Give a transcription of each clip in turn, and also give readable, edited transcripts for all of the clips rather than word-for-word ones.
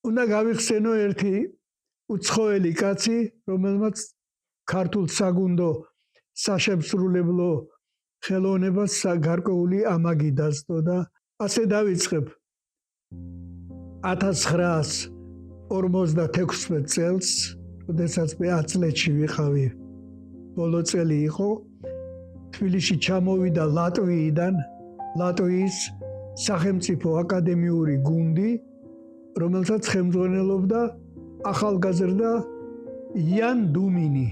უნდა გავიხსენო ერთი უცხოელი კაცი, რომელმაც ქართულ საგუნდო საშემსრულებლო ხელოვნებას გარკვეული ამაგი დასდო და ასე დავიწყებ 1956 წელს, როდესაც მე 10 წლებში ვიყავი, ბოლო წელი იყო, თბილისში ჩამოვიდა ლატვიიდან, ლატვიის სახელმწიფო აკადემიური გუნდი, რომელსაც ხელმძღვანელობდა ახალგაზრდა იან დუმინი.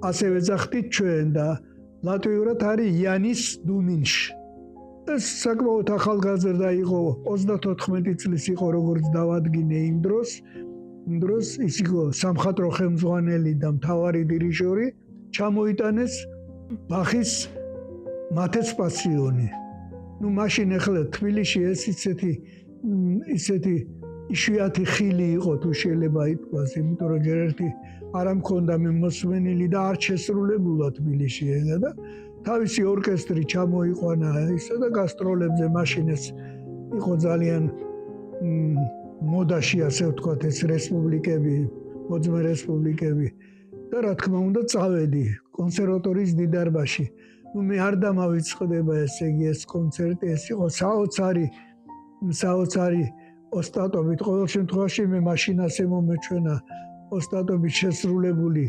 ასე ვეძახდით ჩვენ და ლატვიურად არის იანის დუმინში. ეს საკმაოდ ახალგაზრდა იყო, 34 წლის იყო, როგორც დავადგინე იმ დროს. იმ დროს ის იყო სამხატვრო ხელმძღვანელი და მთავარი დირიჟორი, ჩამოიტანეს ბახის მათესპასიონი. მაშინ ახლა თბილისში ეს ისეთი იშვიათი ხილი იყო, თუ შეიძლება ითქვას, იმიტომ რომ ჯერ ერთი არ მქონდა მოსმენილი და არ შესრულებულა თბილისში ენა და თავისი ორკესტრი ჩამოიყვანა ისა და გასტროლებზე მაშინ ეს იყო ძალიან მოდაში, ასე ვთქვათ, ეს რესპუბლიკები, მოძმე რესპუბლიკები და რა თქმა უნდა წავედი კონსერვატორიის დიდარბაში. მე არ დამავიწყდება ესე იგი ეს კონცერტი, ეს იყო საოცარი ოსტატობით. ყოველ შემთხვევაში მე მაშინ ასე მომეჩვენა ოსტატობით შესრულებული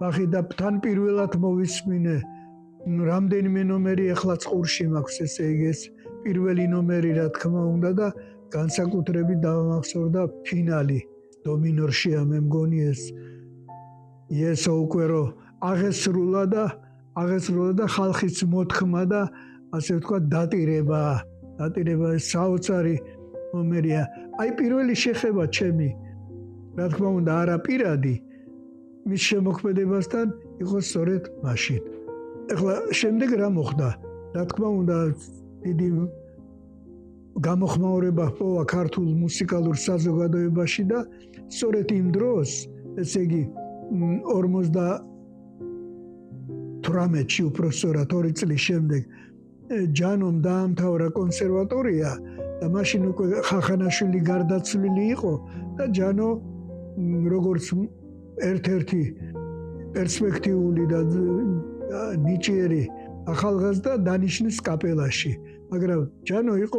ბახი და თან პირველად მოვისმინე რამდენიმე ნომერი ახლა წყურში მაქვს, ესე იგი ეს პირველი ნომერი რა თქმა უნდა და განსაკუთრებით დავამახსოვრდა ფინალი დომინორშია, მე მგონი ეს უკვე რომ აღესრულა და ხალხის მოთქმა და ასე ვთქვათ დატირება ეს საოცარი ნომერია. აი პირველი შეხება ჩემი რა თქმა უნდა არა პირადი მის შემოქმედებასთან იყო სწორედ მაშინ. ეხლა შემდეგ რა მოხდა? რა თქმა უნდა დიდი გამოხმაურება ჰპოვა ქართულ მუსიკალურ საზოგადოებაში და სწორედ იმ დროს, ესე იგი 58-ში უბრალოდ 2 წლის შემდეგ ჯანომ დაამთავრა კონსერვატორია და მაშინ უკვე ხახანაშვილი გარდაცვლილი იყო და ჯანო როგორც ერთ-ერთი პერსპექტიული და ნიჭიერი ახალგაზრდა დანიშნეს კაპელაში. მაგრამ ჯანო იყო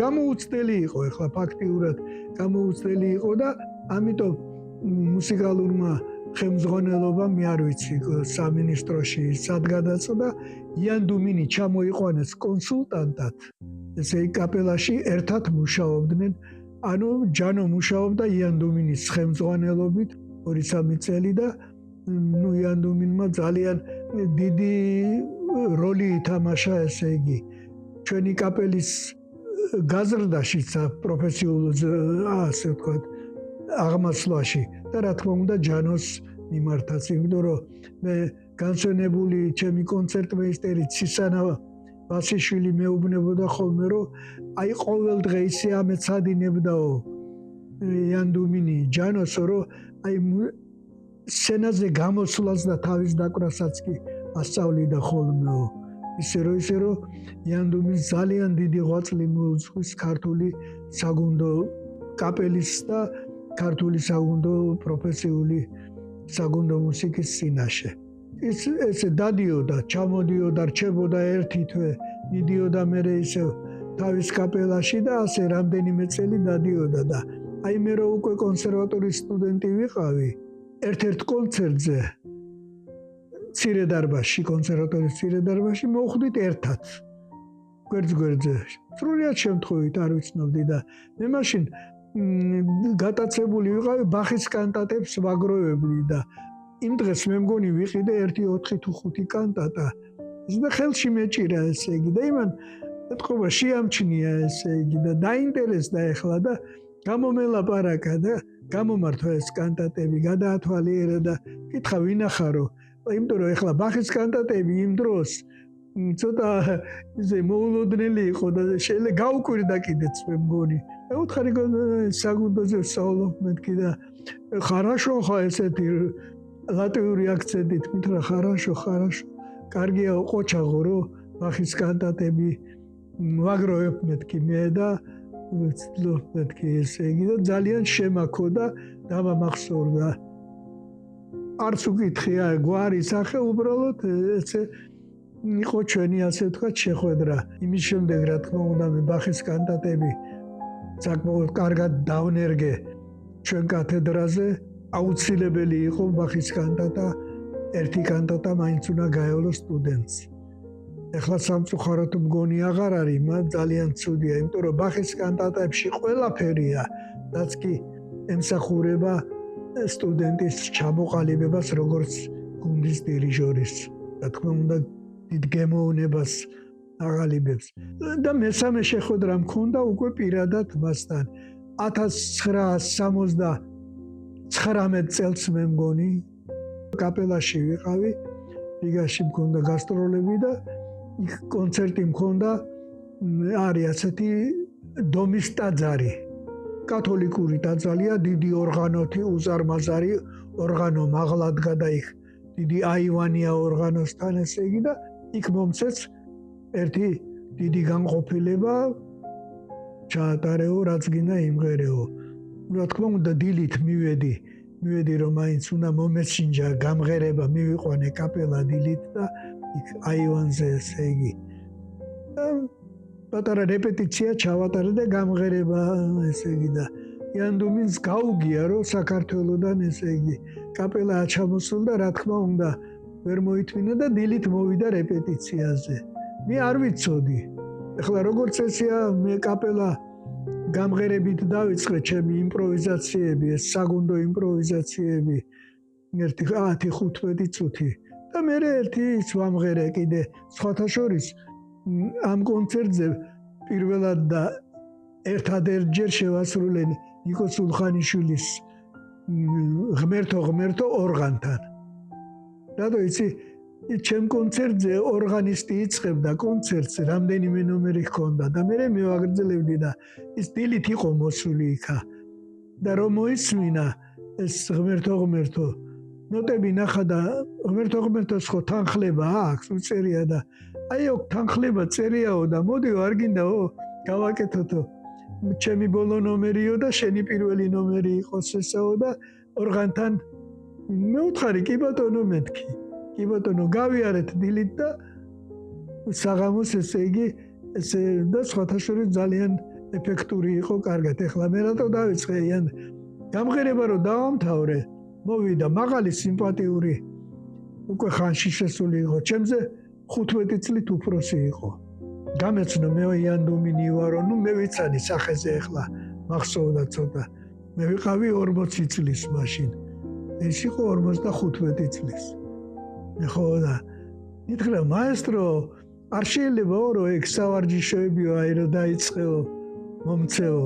გამოუცდელი იყო, ახლა ფაქტიურად გამოუცდელი იყო და ამიტომ მუსიკალურმა ხელმძღვანელობამ მე არ ვიცი სამინისტროში სად გადაწყვიტა იან დუმინი ჩამოიყვანეს კონსულტანტად. ესე იგი კაპელაში ერთად მუშაობდნენ, ანუ ჯანო მუშაობდა იან დუმინის ხელმძღვანელობით 2-3 წელი და იან დუმინმა ძალიან დიდი როლი ითამაშა, ესე იგი ჩვენი კაპელის გაზრდაში, პროფესიულ ასე ვთქვათ აღმასვლაში და რა თქმა უნდა ჯანოს მიმართაც, იმიტომ რომ მე განსვენებული ჩემი კონცერტმეისტერი ცისანა ვასიშვილი მეუბნებოდა ხოლმე რომ აი ყოველ დღე ისე ამეცადინებდაო იან დუმინი ჯანოს, რომ აი სცენაზე გამოსვლას და თავის დაკვრასაც კი ასწავლიდა ხოლმეო. ისე რომ იან დუმინს ძალიან დიდი ღვაწლი მოუძღვის ქართული საგუნდო კაპელის და ქართული საგუნდო პროფესიული საგუნდო მუსიკის წინაშე. ესე დადიოდა, ჩამოდიოდა, რჩებოდა ერთი თვე, მიდიოდა მერე ისე თავის კაპელაში და ასე რამდენიმე წელი დადიოდა და აი მე რო უკვე კონსერვატორიის სტუდენტი ვიყავი, ერთ-ერთ კონცერტზე მცირე დარბაზში, კონსერვატორიის მცირე დარბაზში მოვხვდით ერთად. გვერდზე. სრულიად შემთხვევით არ ვიცნობდი და მე მაშინ გატაცებული ვიყავი ბახის კანტატებს ვაგროვებდი და იმ დღეს მე მგონი ვიყიდე 1-4 თუ 5 კანტატა. ის და ხელში მეჭირა ესე იგი და იმან ეთქობა შეამჩნია ესე იგი და დაინტერესდა ეხლა და გამომელაპარაკა და გამომართვა ეს კანტატები, გადაათვალიერა და კითხა ვინახარო. იმიტომ რომ ეხლა ბახის კანტატები იმ დროს ცოტა ისე მოულოდნელი იყო და შეიძლება გაუკვირდა კიდეც მე მგონი. უთხარი საგუნდოზე ვსაუბრობ მეთქი და ხარაშო ხა ესეთი ლატვიური აქცენტით მითხრა ხარაშო კარგია ყოჩაღო რომ ბახის კანტატები ვაგროვებ მეთქი მე და ვცდილობ მეთქი ესე იგი და ძალიან შემაქო და დამამახსოვრდა. არც უკითხია გვარი სახე უბრალოდ ესე იყო ჩვენი ასე ვთქვათ შეხვედრა. იმის შემდეგ რა თქმა უნდა მე ბახის კანტატები საკმაოდ კარგად დავნერგე ჩვენ კათედრაზე. აუცილებელი იყო ბახის კანტატა, ერთი კანტატა მაინც უნდა გაევლო სტუდენტს. ეხლა სამწუხაროდ მგონი აღარ არის, მაგრამ ძალიან ცუდია, იმიტომ რომ ბახის კანტატებში ყველაფერია, რაც კი ემსახურება სტუდენტის ჩამოყალიბებას როგორც გუნდის დირიჟორის. რა თქმა უნდა დიდ გემოვნებას აღალიბებს. და მესამე შეხვედრა მქონდა უკვე პირადად მასთან. 1979 წელს მე მგონი კაპელაში ვიყავი, რიგაში მქონდა გასტროლები და იქ კონცერტი მქონდა, არის ასეთი დომის ტაძარი. კათოლიკური ტაძარია, დიდი ორღანოთი, უზარმაზარი ორღანო მაღლად გადა იქ. დიდი აივანია ორღანოსთან ესე იგი და იქ მომცეს ერთი დიდი განყოფილება ჩაატარეო, რაც გინდა იმღერეო. რა თქმა უნდა დილით მივედი რომ მაინც უნდა მომეჩინჯა გამღერება, მივიყვანე კაპელა დილით და იქ აივანზე ესე იგი. პატარა რეპეტიცია ჩავატარე და გამღერება ესე იგი და იანდუმინს გაუგია რომ საქართველოსდან ესე იგი კაპელა აჩამოსულ და რა თქმა უნდა ვერ მოითმინა და დილით მოვიდა რეპეტიციაზე. მე არ ვიცოდი. ეხლა როგორც ესეა მე კაპელა გამღერებით დავიწყე ჩემი იმპროვიზაციები, ეს საგუნდო იმპროვიზაციები 10-15 წუთი და მე ერთი ვამღერე კიდე სხვათა შორის ამ კონცერტზე პირველად და ერთადერთჯერ შევასრულე ნიკო სულხანიშვილის ღმერთო ორღანთან. რატო იცი ჩემ კონცერტზე ორღანისტი იწყებდა კონცერტს, რამდენიმე ნომერი ჰქონდა და მე მევაგრძელებდი და ის დილით იყო მოსული იქა. და რომ მოისმინა ეს ღმერთო ნოტები ნახა და ღმერთოს ხო თანხლება აქვს, უწერია და აი ოქ თანხლება წერიაო და მოდიო არ გინდაო გავაკეთოთო. ჩემი ბოლო ნომერიო და შენი პირველი ნომერი იყოს ესაო და ორღანთან მე ვთხარი კი ბატონო მეთქი. კი ბატონო გავიარეთ დილით და საღამოს ესე იგი ესე და სხვათა შორის ძალიან ეფექტური იყო კარგად. ეხლა მე რატო დავიწყე იან გამღერება რომ დავამთავრე, მოვიდა მაღალი სიმპათიური უკვე ხანში შესული იყო. ჩემზე 15 წლით უფროსი იყო. გამეცნო მე იანდუმინი ვარო, ნუ მე ვიცანი სახეზე ეხლა მახსოვდა ცოტა. მე ვიყავი 40 წლის მაშინ. ეს იყო 55 წლის. ხო და ითხრა მაესტრო არ შეიძლება რომ ეგ სავარჯიშოებიო აი რომ დაიწყეო მომცეო.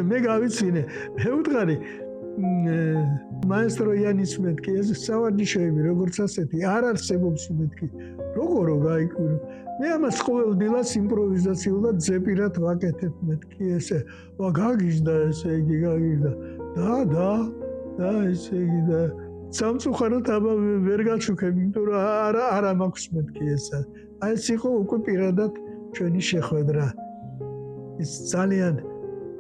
მე გავიცინე, მე ვუთხარი მაესტრო იანის მეთქი ეს სავარჯიშოები როგორც ასეთი არ არსებობს მეთქი. როგორო გაიკვირო. მე ამას ყოველ დილას იმპროვიზაციულად ზეპირად ვაკეთებ მეთქი ესე. ვა გაგიჟდა ესე იგი გაგიჟდა. და ესე იგი და სამწუხაროდ აბა ვერ გაჩუქებ, იმიტომ რომ არა მაქვს მეთქი ესა. აი ეს იყო უკვე პირადად ჩვენი შეხვედრა. ის ძალიან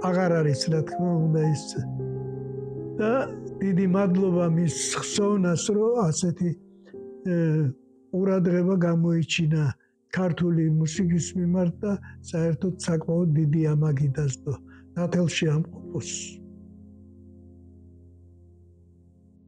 აღარ არის რა თქმა უნდა ის და დიდი მადლობა მის ხსოვნას რომ ასეთი ყურადღება გამოიჩინა ქართული მუსიკის მიმართ და საერთოდ საკმაოდ დიდი ამაგი დასდო ნათელში ამყოფოს.